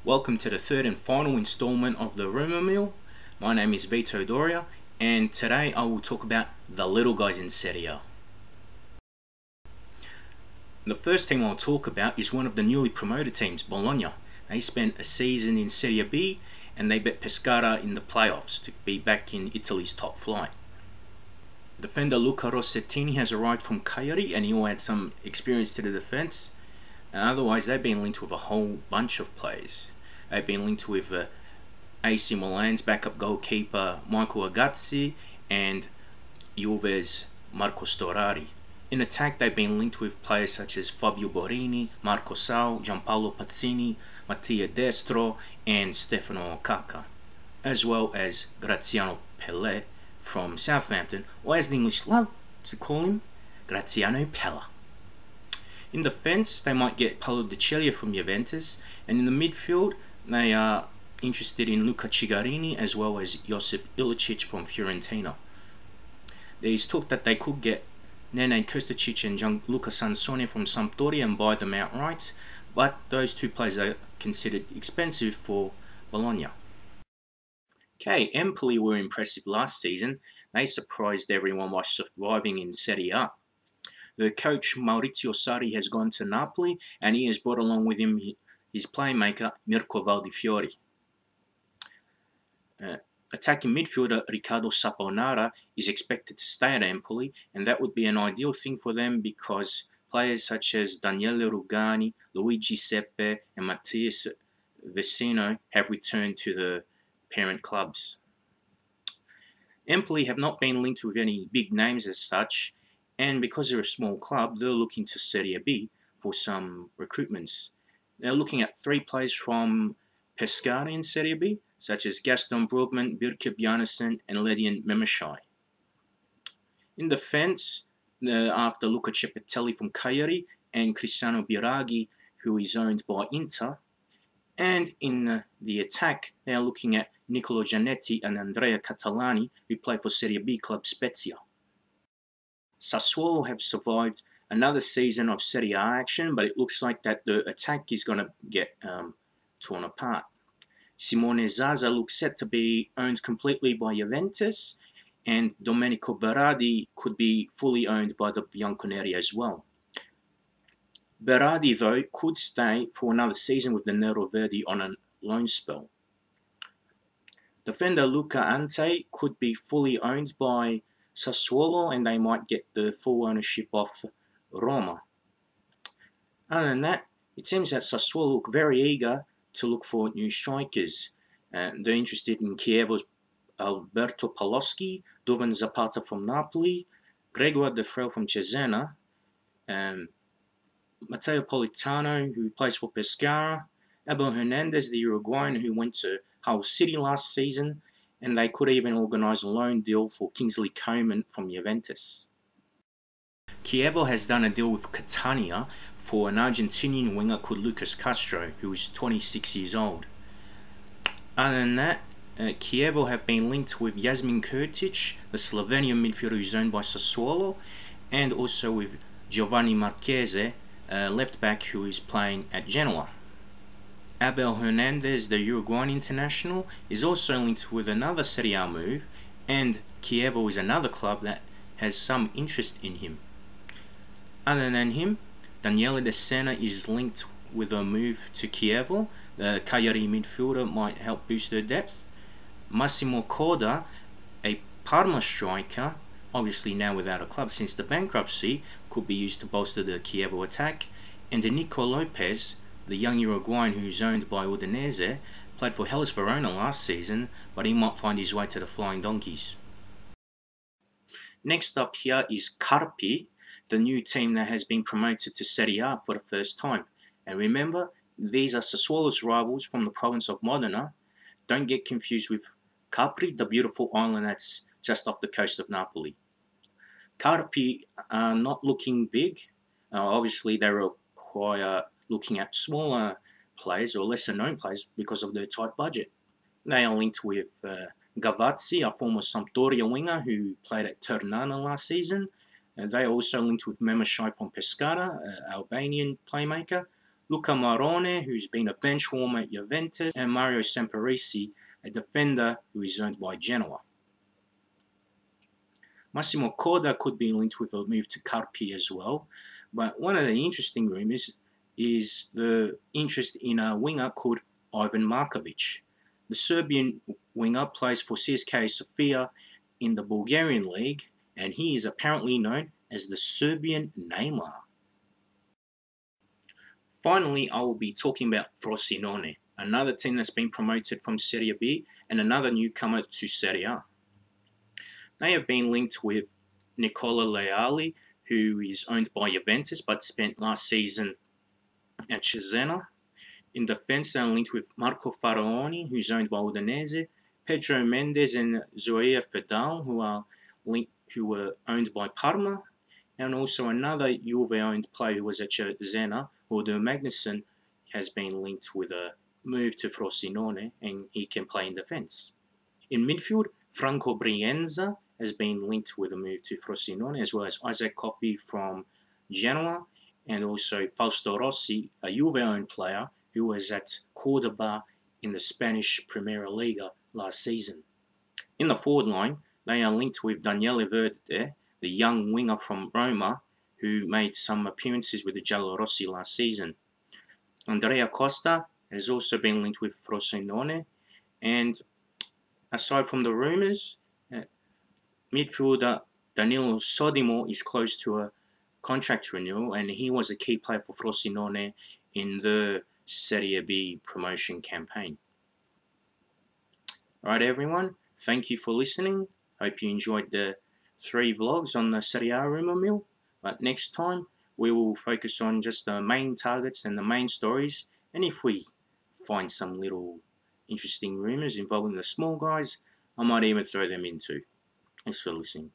Welcome to the third and final installment of the Rumour Mill. My name is Vito Doria, and today I will talk about the little guys in Serie A. The first team I'll talk about is one of the newly promoted teams, Bologna. They spent a season in Serie B and they beat Pescara in the playoffs to be back in Italy's top flight. Defender Luca Rossettini has arrived from Cagliari and he'll add some experience to the defence. Otherwise, they've been linked with a whole bunch of players. They've been linked with AC Milan's backup goalkeeper Michael Agazzi and Juve's Marco Storari. In attack, they've been linked with players such as Fabio Borini, Marco Sau, Gianpaolo Pazzini, Mattia Destro and Stefano Okaka, as well as Graziano Pellè from Southampton, or as the English love to call him, Graziano Pella. In defence, they might get Paolo Di Celia from Juventus, and in the midfield, they are interested in Luca Cigarini as well as Josip Ilicic from Fiorentina. There is talk that they could get Nenad Kostic and Gianluca Sansone from Sampdoria and buy them outright, but those two players are considered expensive for Bologna. Okay, Empoli were impressive last season. They surprised everyone by surviving in Serie A. The coach Maurizio Sarri has gone to Napoli and he has brought along with him his playmaker Mirko Valdifiori. Attacking midfielder Riccardo Saponara is expected to stay at Empoli, and that would be an ideal thing for them because players such as Daniele Rugani, Luigi Seppe and Mattias Vecino have returned to the parent clubs. Empoli have not been linked with any big names as such, and because they're a small club, they're looking to Serie B for some recruitments. They're looking at 3 players from Pescara in Serie B, such as Gaston Brugman, Birke Bjarnason and Ledian Memeshai. In defence, after Luca Ceppetelli from Cagliari and Cristiano Biraghi, who is owned by Inter. And in the attack, they are looking at Nicolo Giannetti and Andrea Catalani, who play for Serie B club Spezia. Sassuolo have survived another season of Serie A action, but it looks like that the attack is going to get torn apart. Simone Zaza looks set to be owned completely by Juventus, and Domenico Berardi could be fully owned by the Bianconeri as well. Berardi, though, could stay for another season with the Nero Verdi on a loan spell. Defender Luca Ante could be fully owned by Sassuolo and they might get the full ownership of Roma. Other than that, it seems that Sassuolo look very eager to look for new strikers. They're interested in Chievo's Alberto Paloschi, Duvan Zapata from Napoli, Gregor De Frel from Cesena, Matteo Politano, who plays for Pescara, Abel Hernandez, the Uruguayan who went to Hull City last season, and they could even organise a loan deal for Kingsley Coman from Juventus. Chievo has done a deal with Catania for an Argentinian winger called Lucas Castro, who is 26 years old. Other than that, Chievo have been linked with Jasmin Kurtic, the Slovenian midfielder who is owned by Sassuolo, and also with Giovanni Marchese, left back who is playing at Genoa. Abel Hernandez, the Uruguayan international, is also linked with another Serie A move, and Chievo is another club that has some interest in him. Other than him, Daniele De Sena is linked with a move to Chievo. The Cagliari midfielder might help boost their depth. Massimo Corda, a Parma striker, obviously now without a club since the bankruptcy, could be used to bolster the Chievo attack. And Nico Lopez, the young Uruguayan who's owned by Udinese, played for Hellas Verona last season, but he might find his way to the Flying Donkeys. Next up here is Carpi, the new team that has been promoted to Serie A for the first time. And remember, these are Sassuolo's rivals from the province of Modena. Don't get confused with Capri, the beautiful island that's just off the coast of Napoli. Carpi are not looking big. Obviously, they require looking at smaller players or lesser known players because of their tight budget. They are linked with Gavazzi, a former Sampdoria winger who played at Ternana last season. They are also linked with Memeshai from Pescara, Albanian playmaker, Luca Marone, who's been a bench warmer at Juventus, and Mario Semperisi, a defender who is owned by Genoa. Massimo Corda could be linked with a move to Carpi as well, but one of the interesting rumours is the interest in a winger called Ivan Markovic. The Serbian winger plays for CSKA Sofia in the Bulgarian league, and he is apparently known as the Serbian Neymar. Finally, I will be talking about Frosinone, another team that's been promoted from Serie B and another newcomer to Serie A. They have been linked with Nicola Leali, who is owned by Juventus but spent last season at Cesena. In defense, they are linked with Marco Faraoni, who's owned by Udinese, Pedro Mendes and Zoea Fedal, who were owned by Parma, and also another Juve-owned player who was at Cesena, Udo Magnussen, has been linked with a move to Frosinone, and he can play in defense. In midfield, Franco Brienza has been linked with a move to Frosinone, as well as Isaac Coffey from Genoa, and also Fausto Rossi, a Juve-owned player who was at Cordoba in the Spanish Primera Liga last season. In the forward line, they are linked with Daniele Verde, the young winger from Roma, who made some appearances with the Giallorossi last season. Andrea Costa has also been linked with Frosinone, and aside from the rumours, midfielder Danilo Sodimo is close to a contract renewal, and he was a key player for Frosinone in the Serie B promotion campaign. Alright everyone, thank you for listening. Hope you enjoyed the 3 vlogs on the Serie A Rumour Mill. But next time, we will focus on just the main targets and the main stories. And if we find some little interesting rumours involving the small guys, I might even throw them in too. Thanks for listening.